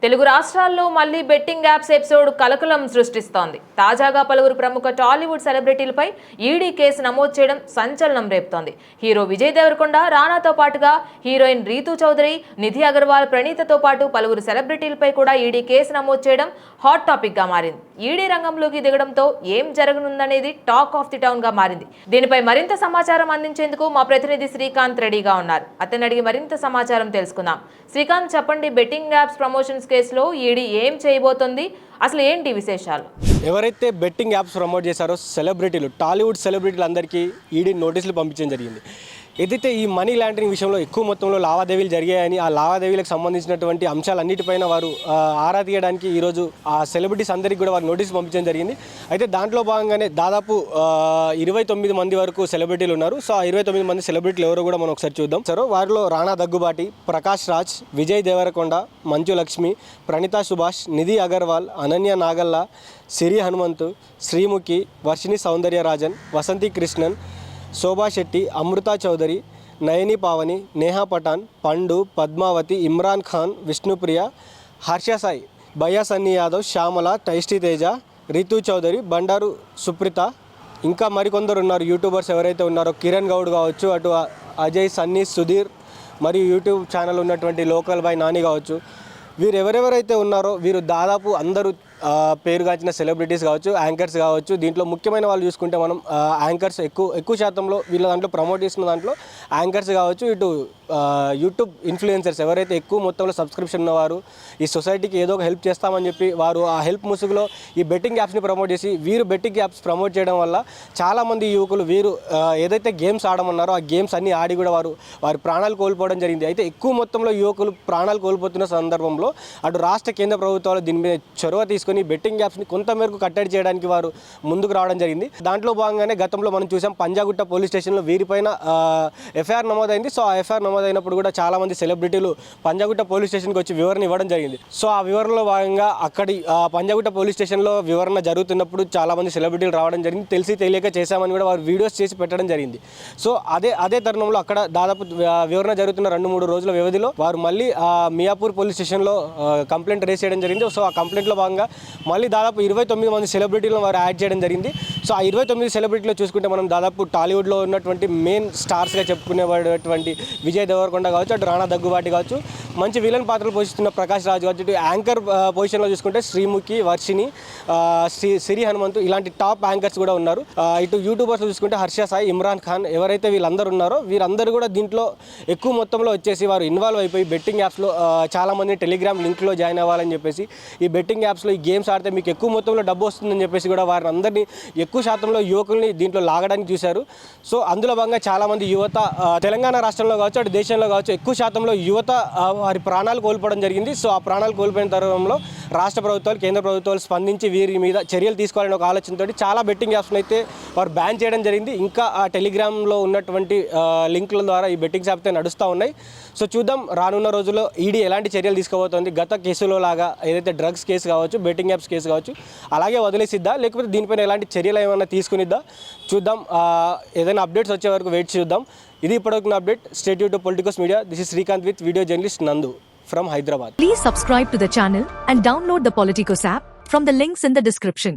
తెలుగు రాష్ట్రాల్లో మళ్లీ betting apps episode కలకలం సృష్టిస్తోంది. తాజాగా పలువురు ప్రముఖ టాలీవుడ్ సెలబ్రిటీలపై ఈడీ కేసు నమోదు చేయడం సంచలనం రేపుతోంది. హీరో విజయ్ దేవరకొండ, రానాతో పాటుగా హీరోయిన్ రీతూ చౌదరి, నిధి అగర్వాల్, ప్రణీతతో పాటు పలువురు సెలబ్రిటీలపై కూడా ఈడీ కేసు నమోదు చేయడం హాట్ టాపిక్ గా మారింది. ఈడీ రంగంలోకి దిగడంతో ఏం జరగనుందనేది టాక్ ఆఫ్ ది టౌన్ గా మారింది. దీనిపై మరింత సమాచారం అందించేందుకు మా ప్రతినిధి శ్రీకాంత్ రెడీగా ఉన్నారు. అతన్ని అడిగి మరింత సమాచారం తెలుసుకుందాం. శ్రీకాంత్, చెప్పండి, బెట్టింగ్ యాప్స్ ప్రమోషన్స్ కేసులో ఈడీ ఏం చేయబోతోంది, అసలు ఏంటి విశేషాలు? ఎవరైతే బెట్టింగ్ యాప్స్ ప్రమోట్ చేశారో సెలబ్రిటీలు, టాలీవుడ్ సెలబ్రిటీలు అందరికీ ఈడీ నోటీసులు పంపించడం జరిగింది. ఏదైతే ఈ మనీ లాండరింగ్ విషయంలో ఎక్కువ మొత్తంలో లావాదేవీలు జరిగాయని, ఆ లావాదేవీలకు సంబంధించినటువంటి అంశాలన్నిటిపైన వారు ఆరా తీయడానికి ఈరోజు ఆ సెలబ్రిటీస్ అందరికీ కూడా వారు నోటీసులు పంపించడం జరిగింది. అయితే దాంట్లో భాగంగానే దాదాపు 29 మంది వరకు సెలబ్రిటీలు ఉన్నారు. సో ఆ 29 మంది సెలబ్రిటీలు ఎవరో కూడా మనం ఒకసారి చూద్దాం. సరే, వారిలో రానా దగ్గుబాటి, ప్రకాష్ రాజ్, విజయ్ దేవరకొండ, మంచు లక్ష్మి, ప్రణీతా సుభాష్, నిధి అగర్వాల్, అనన్య నాగల్లా, సిరి హనుమంతు, శ్రీముఖి, వర్షిణి సౌందర్యరాజన్, వసంతి కృష్ణన్, శోభా శెట్టి, అమృతా చౌదరి, నయని పావని, నేహా పఠాన్, పండు, పద్మావతి, ఇమ్రాన్ ఖాన్, విష్ణుప్రియ, హర్ష సాయి, భయ్యా సన్నీ యాదవ్, శ్యామల, టైస్టీ తేజ, రితు చౌదరి, బండారు సుప్రీత, ఇంకా మరికొందరు ఉన్నారు. యూట్యూబర్స్ ఎవరైతే ఉన్నారో కిరణ్ గౌడ్ కావచ్చు, అటు అజయ్, సన్నీ, సుధీర్, మరియు యూట్యూబ్ ఛానల్ ఉన్నటువంటి లోకల్ బాయ్ నాని కావచ్చు, వీరు ఎవరెవరైతే ఉన్నారో వీరు దాదాపు అందరూ పేరుగాంచిన సెలబ్రిటీస్ కావచ్చు, యాంకర్స్ కావచ్చు. దీంట్లో ముఖ్యమైన వాళ్ళు చూసుకుంటే మనం యాంకర్స్ ఎక్కువ శాతంలో వీళ్ళ దాంట్లో ప్రమోట్ చేసిన దాంట్లో యాంకర్స్ కావచ్చు, ఇటు యూట్యూబ్ ఇన్ఫ్లుయెన్సర్స్ ఎవరైతే ఎక్కువ మొత్తంలో సబ్స్క్రిప్షన్ ఉన్నవారు, ఈ సొసైటీకి ఏదో ఒక హెల్ప్ చేస్తామని చెప్పి వారు ఆ హెల్ప్ ముసుగులో ఈ బెట్టింగ్ యాప్స్ని ప్రమోట్ చేసి వీరు బెట్టింగ్ యాప్స్ ప్రమోట్ చేయడం వల్ల చాలామంది యువకులు వీరు ఏదైతే గేమ్స్ ఆడమన్నారో ఆ గేమ్స్ అన్నీ ఆడి కూడా వారి ప్రాణాలు కోల్పోవడం జరిగింది. అయితే ఎక్కువ మొత్తంలో యువకులు ప్రాణాలు కోల్పోతున్న సందర్భంలో అటు రాష్ట్ర కేంద్ర ప్రభుత్వాలు దీని మీద చొరవ తీసుకొని బెట్టింగ్ యాప్స్ని కొంతమేరకు కట్టడి చేయడానికి వారు ముందుకు రావడం జరిగింది. దాంట్లో భాగంగానే గతంలో మనం చూసాం పంజాగుట్ట పోలీస్ స్టేషన్లో వీరిపైన ఎఫ్ఐఆర్ నమోదైంది. సో ఆ ఎఫ్ఐఆర్ నమోదైనప్పుడు కూడా చాలామంది సెలబ్రిటీలు పంజాగుట్ట పోలీస్ స్టేషన్కి వచ్చి వివరణ ఇవ్వడం జరిగింది. సో ఆ వివరణలో భాగంగా అక్కడి పంజాగుట్ట పోలీస్ స్టేషన్లో వివరణ జరుగుతున్నప్పుడు చాలామంది సెలబ్రిటీలు రావడం జరిగింది. తెలిసి తెలియక చేశామని కూడా వారు వీడియోస్ చేసి పెట్టడం జరిగింది. సో అదే తరుణంలో అక్కడ దాదాపు వివరణ జరుగుతున్న 2-3 రోజుల వ్యవధిలో వారు మళ్ళీ మియాపూర్ పోలీస్ స్టేషన్లో కంప్లైంట్ రేస్ చేయడం జరిగింది. సో ఆ కంప్లైంట్లో భాగంగా మళ్ళీ దాదాపు 29 మంది సెలబ్రిటీలను వారు యాడ్ చేయడం జరిగింది. సో ఆ 29 సెలబ్రిటీలో చూసుకుంటే మనం దాదాపు టాలీవుడ్లో ఉన్నటువంటి మెయిన్ స్టార్స్గా చెప్పుకునేటువంటి విజయ్ దేవరకొండ కావచ్చు, అటు రానా దగ్గుబాటి కావచ్చు, మంచి విలన్ పాత్రలు పోషిస్తున్న ప్రకాష్ రాజ్ కావచ్చు, ఇటు యాంకర్ పొజిషన్లో చూసుకుంటే శ్రీముఖి, వర్షిణి, సిరి హనుమంతు, ఇలాంటి టాప్ యాంకర్స్ కూడా ఉన్నారు. ఇటు యూట్యూబర్స్లో చూసుకుంటే హర్ష సాయి, ఇమ్రాన్ ఖాన్, ఎవరైతే వీళ్ళందరూ ఉన్నారో వీరందరూ కూడా దీంట్లో ఎక్కువ మొత్తంలో వచ్చేసి వారు ఇన్వాల్వ్ అయిపోయి బెట్టింగ్ యాప్స్లో చాలామంది టెలిగ్రామ్ లింక్లో జాయిన్ అవ్వాలని చెప్పేసి, ఈ బెట్టింగ్ యాప్స్లో ఈ గేమ్స్ ఆడితే మీకు ఎక్కువ మొత్తంలో డబ్బు వస్తుందని చెప్పేసి కూడా వారిని అందరినీ ఎక్కువ శాతంలో యువకుల్ని దీంట్లో లాగడానికి చూశారు. సో అందులో భాగంగా చాలామంది యువత తెలంగాణ రాష్ట్రంలో కావచ్చు, అటు దేశంలో కావచ్చు, ఎక్కువ శాతంలో యువత వారి ప్రాణాలు కోల్పోవడం జరిగింది. సో ఆ ప్రాణాలు కోల్పోయిన తరుణంలో రాష్ట్ర ప్రభుత్వాలు, కేంద్ర ప్రభుత్వాలు స్పందించి వీరి మీద చర్యలు తీసుకోవాలని ఒక ఆలోచనతో చాలా బెట్టింగ్ యాప్స్ని అయితే వారు బ్యాన్ చేయడం జరిగింది. ఇంకా ఆ టెలిగ్రామ్లో ఉన్నటువంటి లింకుల ద్వారా ఈ బెట్టింగ్ యాప్స్ అయితే నడుస్తూ ఉన్నాయి. సో చూద్దాం రానున్న రోజుల్లో ఈడీ ఎలాంటి చర్యలు తీసుకోబోతోంది. గత కేసులో లాగా ఏదైతే డ్రగ్స్ కేసు కావచ్చు, బెట్టింగ్ యాప్స్ కేసు కావచ్చు, అలాగే వదిలేసిద్దా, లేకపోతే దీనిపైన ఎలాంటి చర్యలు ఏమైనా తీసుకునిద్దా చూద్దాం. ఏదైనా అప్డేట్స్ వచ్చే వరకు వెయిట్ చేద్దాం. ఇది ఇప్పటివరకు update. Stay tune to Politicos media. This is Srikanth with video journalist Nandu from Hyderabad. Please subscribe to the channel and download the Politicos app from the links in the description.